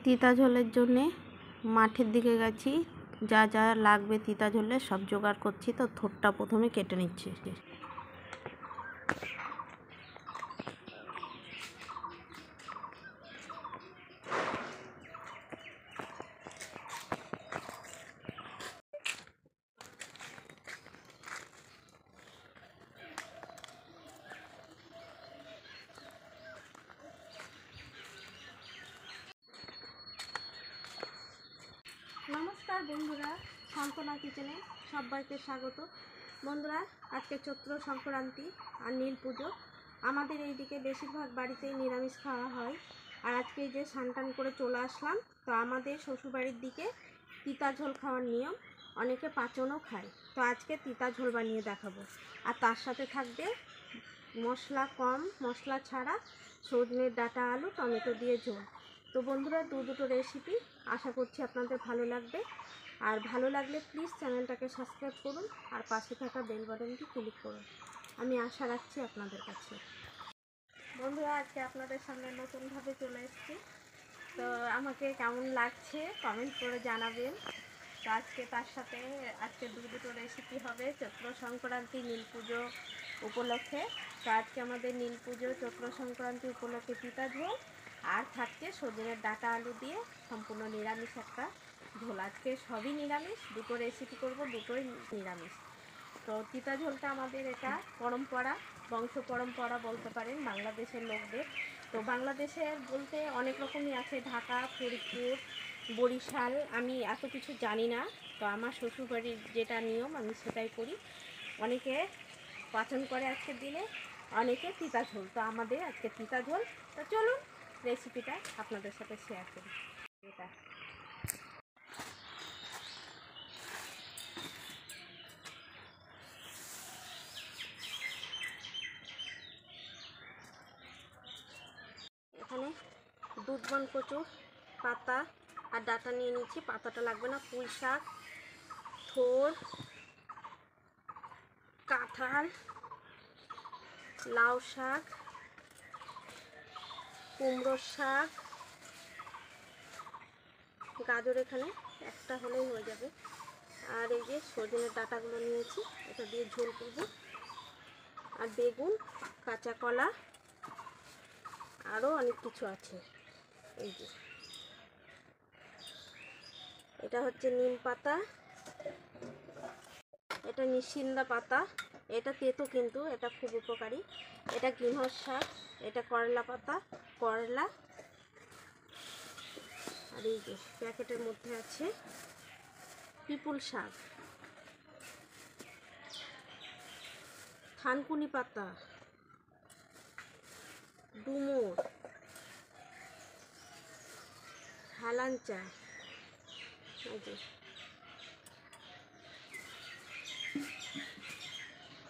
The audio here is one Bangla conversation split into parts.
তিতা ঝোলের জন্যে মাঠের দিকে গেছি, যা যা লাগবে তিতা ঝোলে সব জোগাড় করছি। তো থোড়টা প্রথমে কেটে নিচ্ছি। নমস্কার বন্ধুরা, সান্তনা কিচেনে সবাইকে স্বাগত। বন্ধুরা, আজকে চৈত্র সংক্রান্তি আর নীল পুজো। আমাদের এইদিকে বেশিরভাগ বাড়িতেই নিরামিষ খাওয়া হয়। আর আজকে এই যে স্নান করে চলে আসলাম। তো আমাদের শ্বশুরবাড়ির দিকে তিতা ঝোল খাওয়ার নিয়ম, অনেকে পাচনও খায়। তো আজকে তিতা ঝোল বানিয়ে দেখাবো। আর তার সাথে থাকবে মশলা কম, মশলা ছাড়া সজনের ডাঁটা, আলু, টমেটো দিয়ে ঝোল। তো বন্ধুরা, দুটো রেসিপি, আশা করছি আপনাদের ভালো লাগবে। আর ভালো লাগলে প্লিজ চ্যানেলটাকে সাবস্ক্রাইব করুন আর পাশে থাকা বেল বাটনটি ক্লিক করুন। আমি আশা রাখছি আপনাদের কাছে। বন্ধুরা, আজকে আপনাদের সামনে নতুনভাবে চলে এসেছি। তো আমাকে কেমন লাগছে কমেন্ট করে জানাবেন। তো আজকে তার সাথে আজকে দুটো রেসিপি হবে চৈত্র সংক্রান্তি নীল পুজো উপলক্ষে। তো আজকে আমাদের নীল পুজো চৈত্র সংক্রান্তি উপলক্ষে তিতা ঝোল, আর থাকছে সজনের ডাঁটা আলু দিয়ে সম্পূর্ণ নিরামিষ একটা ঝোল। আজকে সবই নিরামিষ, দুটো রেসিপি করব, দুটোই নিরামিষ। তো তিতা ঝোলটা আমাদের এটা পরম্পরা, বংশ পরম্পরা বলতে পারেন বাংলাদেশের লোকদের। তো বাংলাদেশের বলতে অনেক রকমই আছে, ঢাকা, ফরিদপুর, বরিশাল, আমি এত কিছু জানি না। তো আমার শ্বশুরবাড়ির যেটা নিয়ম আমি সেটাই করি। অনেকে পাচন করে আজকের দিনে, অনেকে তিতা ঝোল। তো আমাদের আজকে তিতা ঝোল। তো চলুন রেসিপিটা আপনাদের সাথে শেয়ার করি। এটা এখানে দুধবন কচুর পাতা আর ডাঁটা নিয়ে নিচ্ছি। পাতাটা লাগবে না। পুঁই শাক, থোড়, কাঁঠাল, লাউ শাক, কুমড়োর শাক, গাজর এখানে একটা হলেই হয়ে যাবে। আর এই যে সজনের ডাঁটাগুলো নিয়েছি, এটা দিয়ে ঝোল করব। আর বেগুন, কাঁচা কলা, আরও অনেক কিছু আছে। এই যে এটা হচ্ছে নিম পাতা, এটা নিশিন্দা পাতা, এটা তেতো কিন্তু এটা খুব উপকারী। এটা গৃহর শাক, এটা করলা পাতা, করলা। আর এই যে প্যাকেটের মধ্যে আছে পিপুল শাক, থানকুনি পাতা, ডুমুর, হেলাঞ্চা। এই যে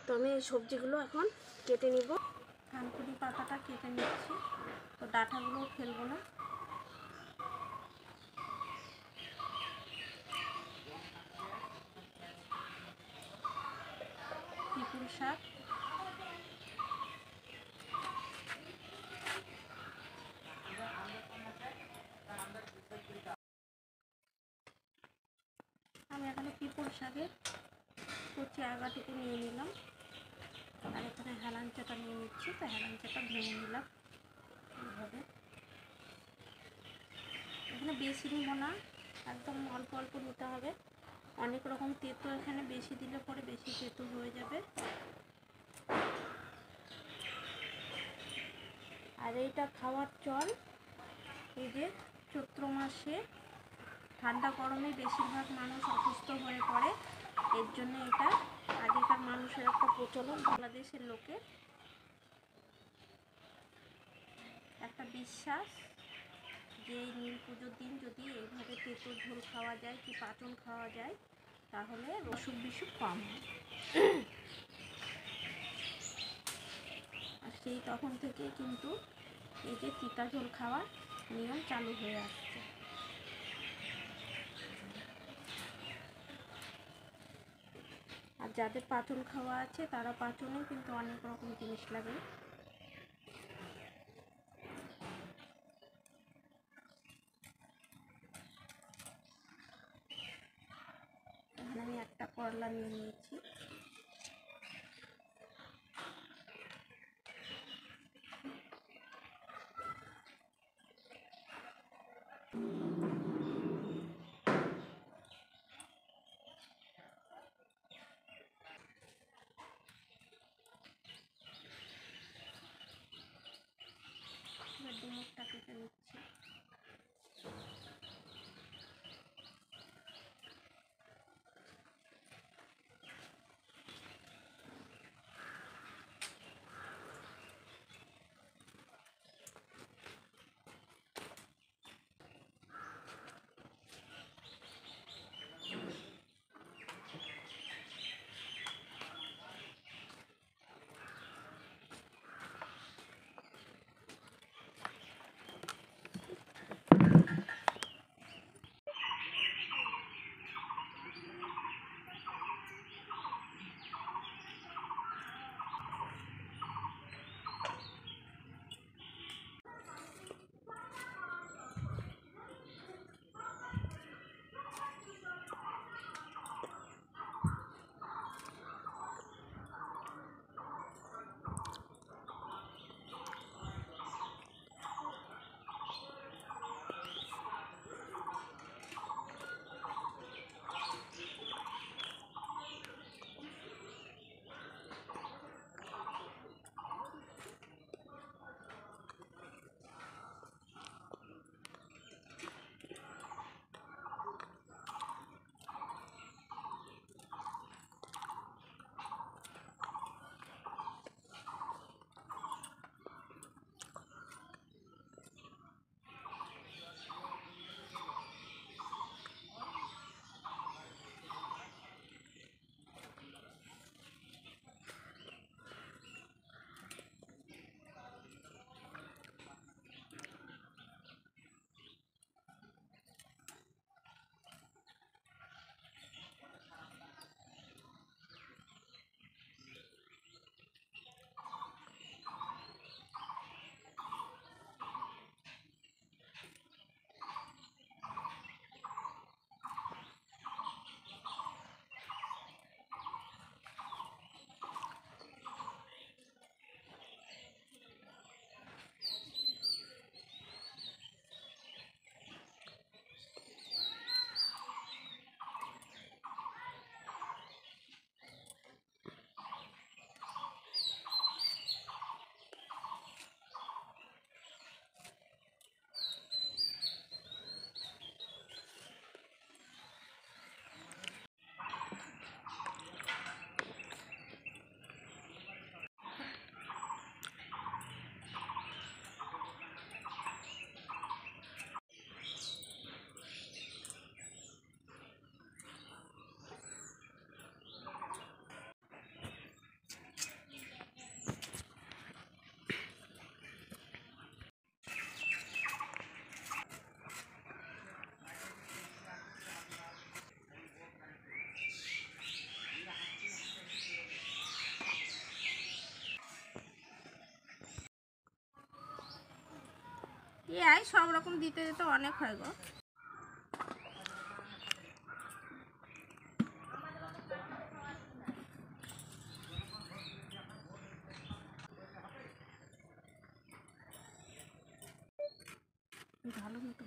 তো আমি এই সবজিগুলো এখন কেটে নিব। থানকুনি পাতাটা কেটে নিচ্ছি, তো ডাঁটাগুলো ফেলবো না। পিপুল শাক, আমি এখানে পিপুল শাকের কচি আগাটুকু নিয়ে নিলাম। আর এখানে হেলাঞ্চাটা নিয়ে নিচ্ছি। তো হেলাঞ্চাটা ভেঙে নিলাম এইভাবে। এখানে বেশি নিব না, একদম অল্প অল্প নিতে হবে। অনেক রকম তেঁতো এখানে বেশি দিলে পরে বেশি তেঁতো হয়ে যাবে। আর এইটা খাওয়ার চল, এই যে চৈত্র মাসে ঠান্ডা গরমে বেশিরভাগ মানুষ অসুস্থ হয়ে পড়ে। এর জন্য এটা আগেকার মানুষের একটা প্রচলন, বাংলাদেশের লোকের একটা বিশ্বাস যে এই নীল পুজোর দিন যদি এইভাবে তেঁতো ঝোল খাওয়া যায় কি পাচন খাওয়া যায়, তাহলে অসুখ বিসুখ কম হয়। আর সেই তখন থেকে কিন্তু এই যে তিতা ঝোল খাওয়ার নিয়ম চালু হয়ে আসছে। আর যাদের পাচন খাওয়া আছে তারা পাচনে কিন্তু অনেক রকম জিনিস লাগে। করলা নিয়ে নিয়েছি। ডুমুরটা কেটে নিচ্ছি। এই সব রকম দিতে দিতে অনেক হয় গো। ভালো মতো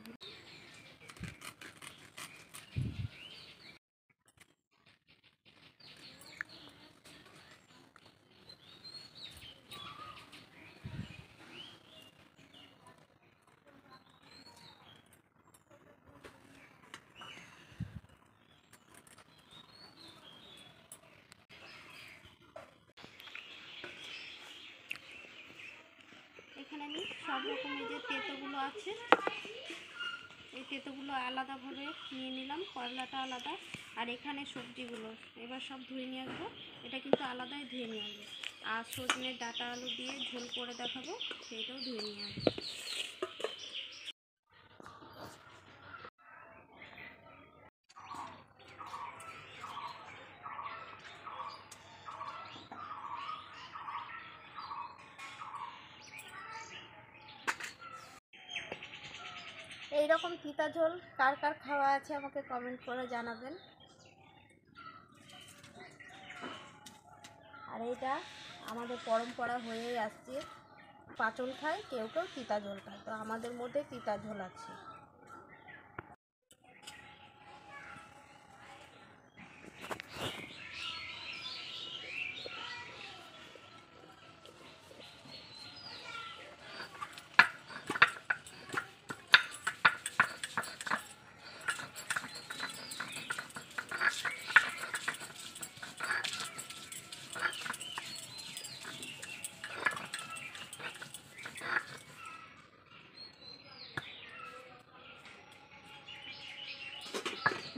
এখানে আমি সব রকমের যে তেঁতোগুলো আছে এই তেঁতোগুলো আলাদাভাবে নিয়ে নিলাম, করলাটা আলাদা, আর এখানে সবজিগুলো এবার সব ধুয়ে নিয়ে আসবো। এটা কিন্তু আলাদাই ধুয়ে নিয়ে আসবো। আর সজনের ডাঁটা আলু দিয়ে ঝোল করে দেখাবো, সেইটাও ধুয়ে নিয়ে আসবো। এইরকম তিতা ঝোল কার কার খাওয়া আছে আমাকে কমেন্ট করে জানাবেন। আর এটা আমাদের পরম্পরা হয়েই আসছে, পাঁচন খায়, কেউ কেউ তিতা ঝোল খায়, তো আমাদের মধ্যে তিতা ঝোল আছে।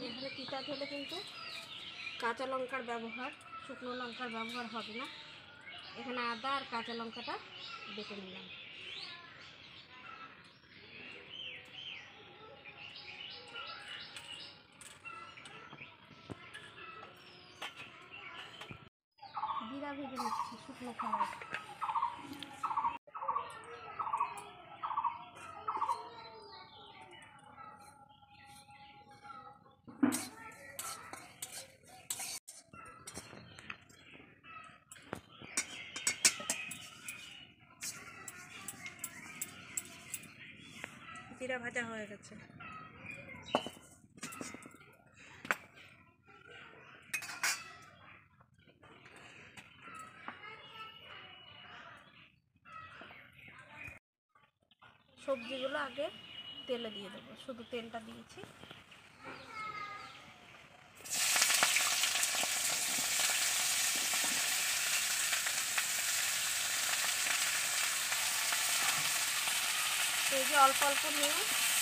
এখানে তিতা ঝোলে কিন্তু কাঁচা লঙ্কার ব্যবহার, শুকনো লঙ্কার ব্যবহার হবে না। এখানে আদা আর কাঁচা লঙ্কাটা বেটে নিলাম। জিরা ভেজে নিচ্ছি শুকনো খোলায়। জিরা ভাজা হয়ে গেছে। সবজিগুলো আগে তেলে দিয়ে দেবো, শুধু তেলটা দিয়েছি। এই যে অল্প অল্প নিয়ে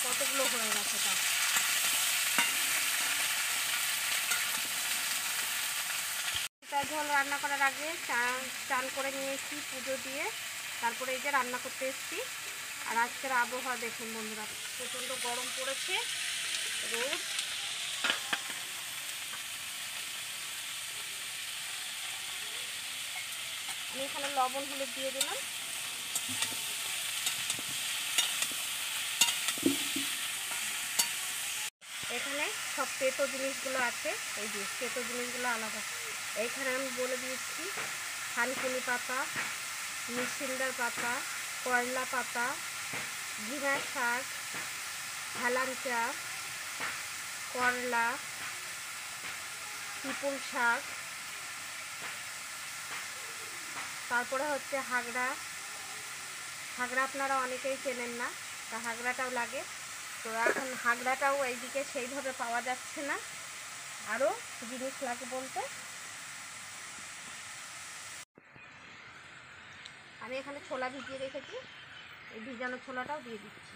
কতগুলো হয়ে গেছে তা। তিতা ঝোল রান্না করার আগে চান করে নিয়েছি পুজো দিয়ে, তারপরে এই যে রান্না করতে এসেছি। আর আজকের আবহাওয়া দেখুন বন্ধুরা, প্রচণ্ড গরম পড়েছে, রোদ। আমি এখানে লবণ হলুদ দিয়ে দিলাম। এখানে সব তেতো জিনিসগুলো আছে, এই যে তেতো জিনিসগুলো আলাদা। এইখানে আমি বলে দিয়েছি থানকুনি পাতা, মিরসিন্দার পাতা, করলা পাতা, ঝিঙা শাক, হেলাঞ্চা, করলা, পিপুল শাক, তারপরে হচ্ছে হাগড়া। হাগড়া আপনারা অনেকেই চেনেন না, তা হাগড়াটাও লাগে। তো এখন হাগড়াটাও এইদিকে সেইভাবে পাওয়া যাচ্ছে না। আরও জিনিস লাগে বলতে আমি এখানে ছোলা ভিজিয়ে রেখেছি, এই ভিজানো ছোলাটাও দিয়ে দিচ্ছি।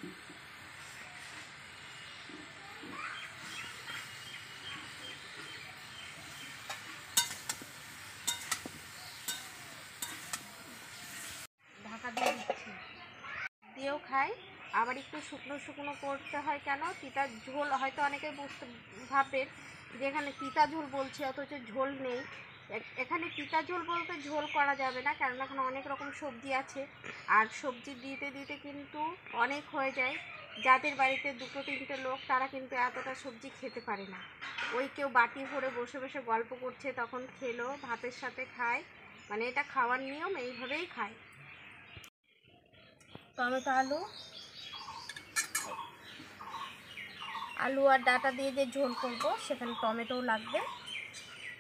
ঢাকা দিয়ে দিচ্ছি। দিয়েও খাই, আবার একটু শুকনো শুকনো করতে হয়। কেন? তিতা ঝোল হয়তো অনেকে বুঝতে ভাববেন যে এখানে তিতা ঝোল বলছে অথচ ঝোল নেই। এখানে তিতা ঝোল বলতে ঝোল করা যাবে না, কারণ এখানে অনেক রকম সবজি আছে, আর সবজি দিতে দিতে কিন্তু অনেক হয়ে যায়। যাদের বাড়িতে দুটো তিনটে লোক, তারা কিন্তু এতটা সবজি খেতে পারে না। ওই কেউ বাটি ভরে বসে বসে গল্প করছে, তখন খেলো, ভাতের সাথে খায়, মানে এটা খাওয়ার নিয়ম, এইভাবেই খায়। টমেটো আলু আর ডাঁটা দিয়ে যে ঝোল করব সেখানে টমেটোও লাগবে।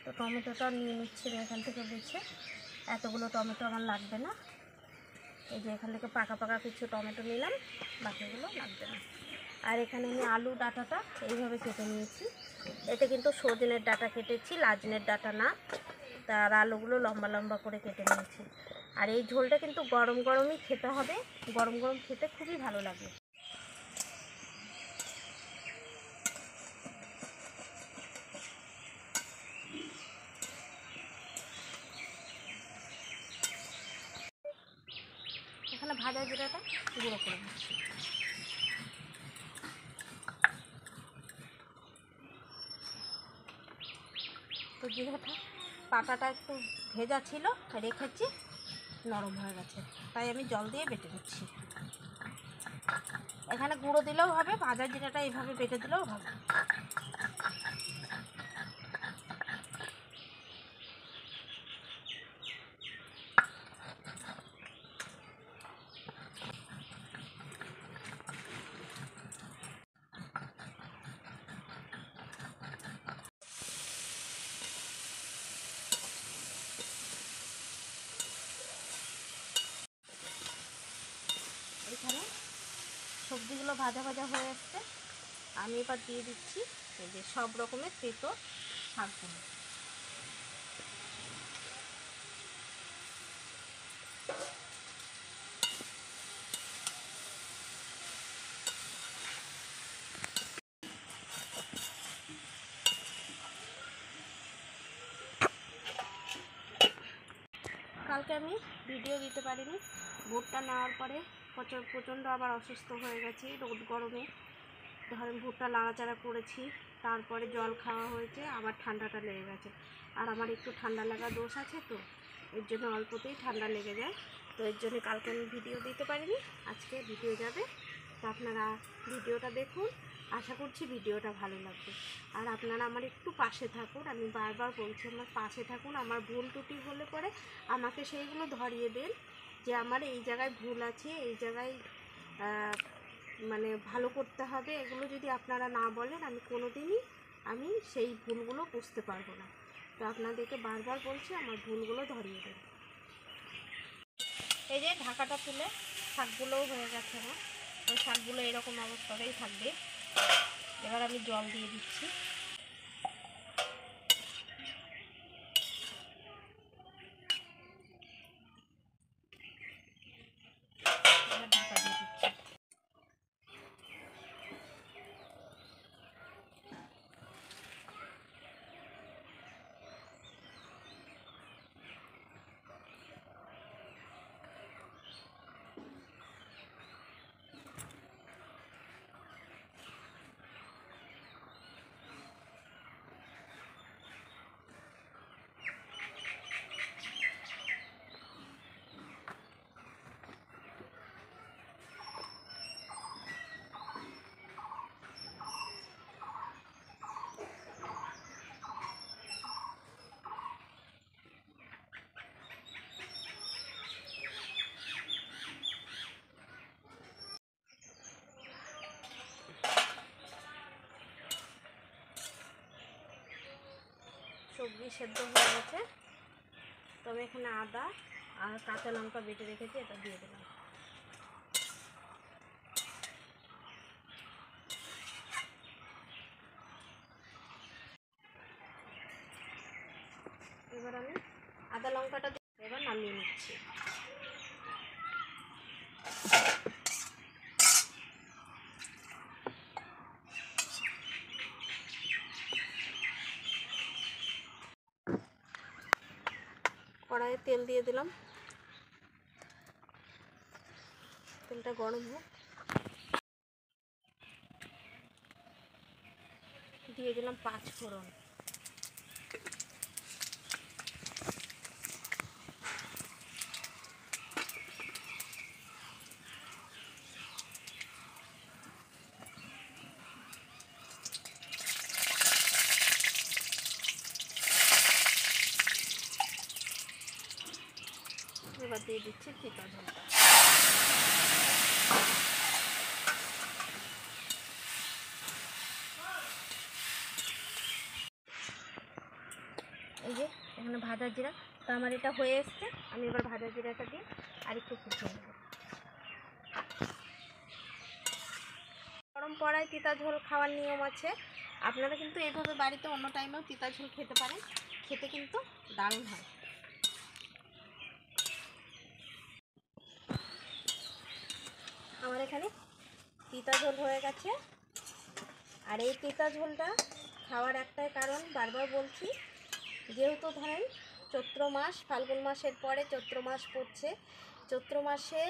তো টমেটোটা নিয়ে নিচ্ছি এখান থেকে বেছে। এতগুলো টমেটো আমার লাগবে না, এই যে এখান থেকে পাকা পাকা কিছু টমেটো নিলাম, বাকিগুলো লাগবে না। আর এখানে আমি আলু ডাঁটাটা এইভাবে কেটে নিয়েছি। এতে কিন্তু সজনের ডাঁটা কেটেছি, লাজনের ডাঁটা না। তার আলুগুলো লম্বা লম্বা করে কেটে নিয়েছি। আর এই ঝোলটা কিন্তু গরম গরমই খেতে হবে, গরম গরম খেতে খুবই ভালো লাগে। এখানে ভাজা জিরাটা গুঁড়ো করে নিচ্ছি। তো জিরাটা পাটাটা একটু ভেজা ছিল, রেখেছি, নরম হয়ে গেছে, তাই আমি জল দিয়ে বেটে নিচ্ছি। এখানে গুঁড়ো দিলেও হবে, ভাজা জিরাটা এইভাবে বেটে দিলেও হবে। সবজিগুলো ভাজা ভাজা হয়ে আসছে। আমি এবার দিয়ে দিচ্ছি এই যে সব রকমের তেঁতো শাকগুলো। কালকে আমি ভিডিও দিতে পারিনি, ভুট্টা নেওয়ার পরে প্রচণ্ড আবার অসুস্থ হয়ে গেছি রোদ গরমে। ধরেন ভুট্টা নাড়াচাড়া করেছি, তারপরে জল খাওয়া হয়েছে, আবার ঠান্ডাটা লেগে গেছে। আর আমার একটু ঠান্ডা লাগা দোষ আছে, তো এর জন্য অল্পতেই ঠান্ডা লেগে যায়। তো এর জন্য কালকে আমি ভিডিও দিতে পারিনি, আজকে ভিডিও যাবে। তো আপনারা ভিডিওটা দেখুন, আশা করছি ভিডিওটা ভালো লাগবে। আর আপনারা আমার একটু পাশে থাকুন, আমি বারবার বলছি আমার পাশে থাকুন। আমার ভুল ত্রুটি হলে পরে আমাকে সেইগুলো ধরিয়ে দেন, যে আমার এই জায়গায় ভুল আছে, এই জায়গায় মানে ভালো করতে হবে। এগুলো যদি আপনারা না বলেন আমি সেই ভুলগুলো বুঝতে পারবো না। তো আপনাদেরকে বারবার বলছি আমার ভুলগুলো ধরিয়ে দেন। এই যে ঢাকাটা তুলে শাকগুলোও হয়ে গেছে আমার, ওই শাকগুলো এরকম অবস্থাতেই থাকবে। এবার আমি জল দিয়ে দিচ্ছি। এবার ঢাকা দিয়ে দিচ্ছি। সবজি সেদ্ধ হয়ে গেছে, তবে এখানে আদা আর কাঁচা লঙ্কা বেটে রেখেছি, এটা দিয়ে দিলাম। এবার আমি আদা লঙ্কাটা এবার নামিয়ে নিচ্ছি। কড়াইয়ে তেল দিয়ে দিলাম, তেলটা গরম হোক। দিয়ে দিলাম 5 ফোড়ন। এবার দিয়ে দিচ্ছি চিকা ঝোলটা। এই যে এখানে ভাজা জিরা, তো আমার এটা হয়ে এসছে। আমি এবার ভাজা জিরাটা দিয়ে আর একটু ফুটিয়ে নেব। গরম পড়ায় তিতা ঝোল খাওয়ার নিয়ম আছে, আপনারা কিন্তু এইভাবে বাড়িতে অন্য টাইমেও তিতা ঝোল খেতে পারেন, খেতে কিন্তু দারুণ হয়। আমার এখানে তিতা ঝোল হয়ে গেছে। আর এই তিতা ঝোলটা খাওয়ার একটাই কারণ, বারবার বলছি, যেহেতু ধরেন চৈত্র মাস, ফাল্গুন মাসের পরে চৈত্র মাস পড়ছে। চৈত্র মাসে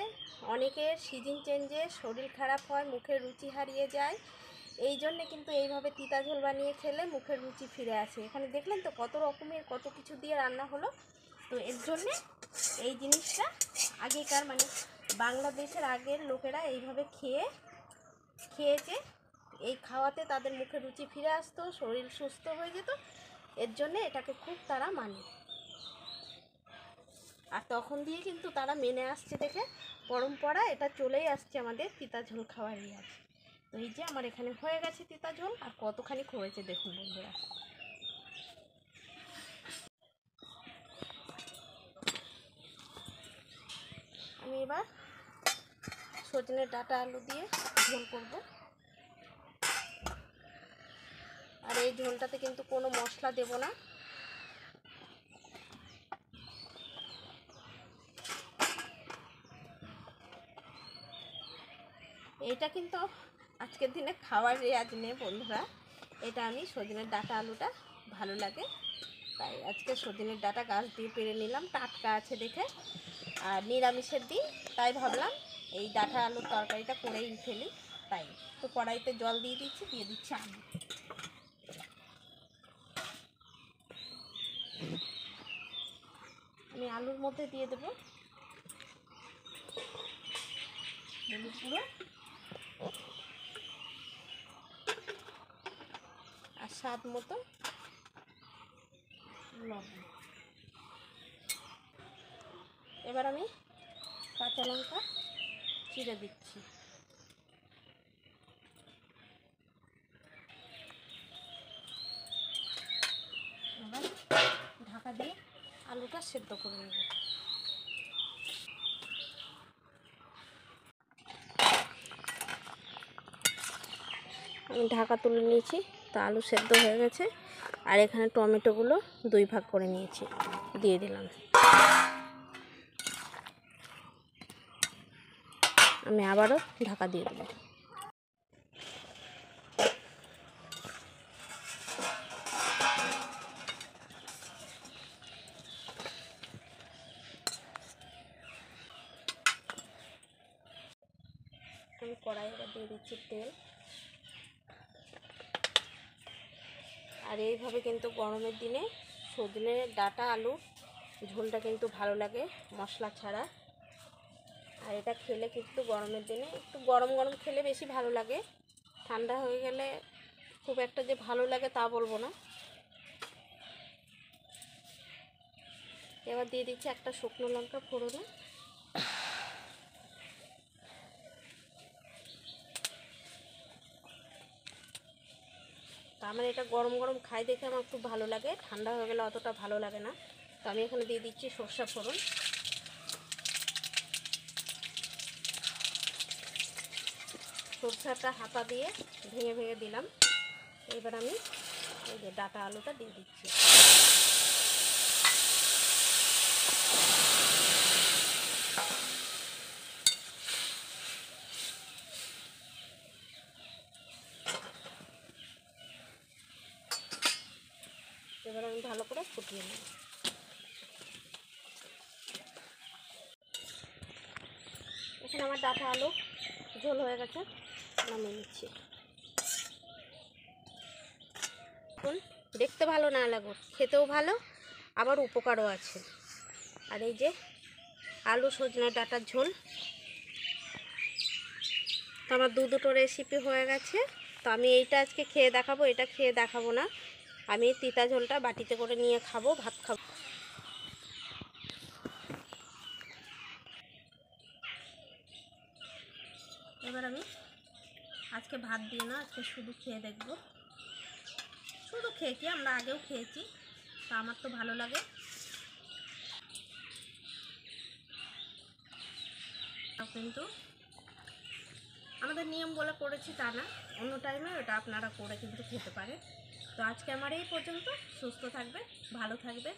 অনেকের সিজন চেঞ্জে শরীর খারাপ হয়, মুখের রুচি হারিয়ে যায়। এই জন্যে কিন্তু এইভাবে তিতা ঝোল বানিয়ে খেলে মুখের রুচি ফিরে আসে। এখানে দেখলেন তো কত রকমের কত কিছু দিয়ে রান্না হলো। তো এর জন্যে এই জিনিসটা আগেকার মানে বাংলাদেশের আগের লোকেরা এইভাবে খেয়েছে। এই খাওয়াতে তাদের মুখে রুচি ফিরে আসতো, শরীর সুস্থ হয়ে যেত। এর জন্যে এটাকে খুব তারা মানে, আর তখন দিয়ে কিন্তু তারা মেনে আসছে দেখে পরম্পরা এটা চলেই আসছে আমাদের তিতা ঝোল খাওয়ার রিয়াজ। তো এই যে আমার এখানে হয়ে গেছে তিতা ঝোল, আর কতখানি হয়েছে দেখুন বন্ধুরা। আমি এবার সজনে ডাঁটা আলু দিয়ে ঝোল করব। আর এই ঝোলটাতে কিন্তু কোনো মশলা দেব না। এইটা কিন্তু আজকের দিনে খাওয়ার রেওয়াজ নেই বন্ধুরা। এটা আমি সজনের ডাঁটা আলুটা ভালো লাগে, তাই আজকে সজনের ডাঁটা গাছ দিয়ে পেরে নিলাম, টাটকা আছে দেখে। আর নিরামিষের দিন, তাই ভাবলাম এই ডাঁটা আলুর তরকারিটা করেই ফেলি। তাই তো কড়াইতে জল দিয়ে দিচ্ছি আলু। আমি আলুর মধ্যে দিয়ে দেবো হলুদ গুঁড়ো আর স্বাদ মতো লবণ। এবার আমি কাঁচা লঙ্কা চিড়ে দিচ্ছি। এবার ঢাকা দিয়ে আলুটা সেদ্ধ করে নেব। আমি ঢাকা তুলে নিয়েছি, তো আলু সেদ্ধ হয়ে গেছে। আর এখানে টমেটোগুলো 2 ভাগ করে নিয়েছি, দিয়ে দিলাম। আমি আবারও ঢাকা দিয়ে দেব। আমি কড়াইতে দিয়ে দিচ্ছি তেল। আর এইভাবে কিন্তু গরমের দিনে সজনে ডাঁটা আলু ঝোলটা কিন্তু ভালো লাগে মশলা ছাড়া। আর এটা খেলে কিন্তু গরমের দিনে একটু গরম গরম খেলে বেশি ভালো লাগে, ঠান্ডা হয়ে গেলে খুব একটা যে ভালো লাগে তা বলবো না। এবার দিয়ে দিচ্ছি একটা শুকনো লঙ্কা ফোড়নে। তো আমার এটা গরম গরম খাই দেখে আমার খুব ভালো লাগে, ঠান্ডা হয়ে গেলে অতটা ভালো লাগে না। তো আমি এখানে দিয়ে দিচ্ছি সরষা ফোড়ন। সরষাটা হাতা দিয়ে ভেঙে ভেঙে দিলাম। এবার আমি এই যে ডাঁটা আলুটা দিয়ে দিচ্ছি। এবার আমি ভালো করে ফুটিয়ে নেব। এখানে আমার ডাঁটা আলু ঝোল হয়ে গেছে, নামিয়ে নিচ্ছি। দেখতে ভালো না লাগুক, খেতেও ভালো, আবার উপকারও আছে। আর এই যে আলু সজনে ডাঁটার ঝোল, তো আমার দুটো রেসিপি হয়ে গেছে। তো আমি এইটা আজকে খেয়ে দেখাবো, এটা খেয়ে দেখাবো না। আমি তিতা ঝোলটা বাটিতে করে নিয়ে খাবো, ভাত খাবো। এবার আমি আজকে ভাত দিয়ে না, আজকে শুধু খেয়ে দেখবো। শুধু খেয়ে কি, আমরা আগেও খেয়েছি, তা আমার তো ভালো লাগে। কিন্তু আমাদের নিয়ম বলে করেছি তা না, অন্য টাইমে ওটা আপনারা করে কিন্তু খেতে পারে। তো আজকে আমার এই পর্যন্ত। সুস্থ থাকবে, ভালো থাকবে।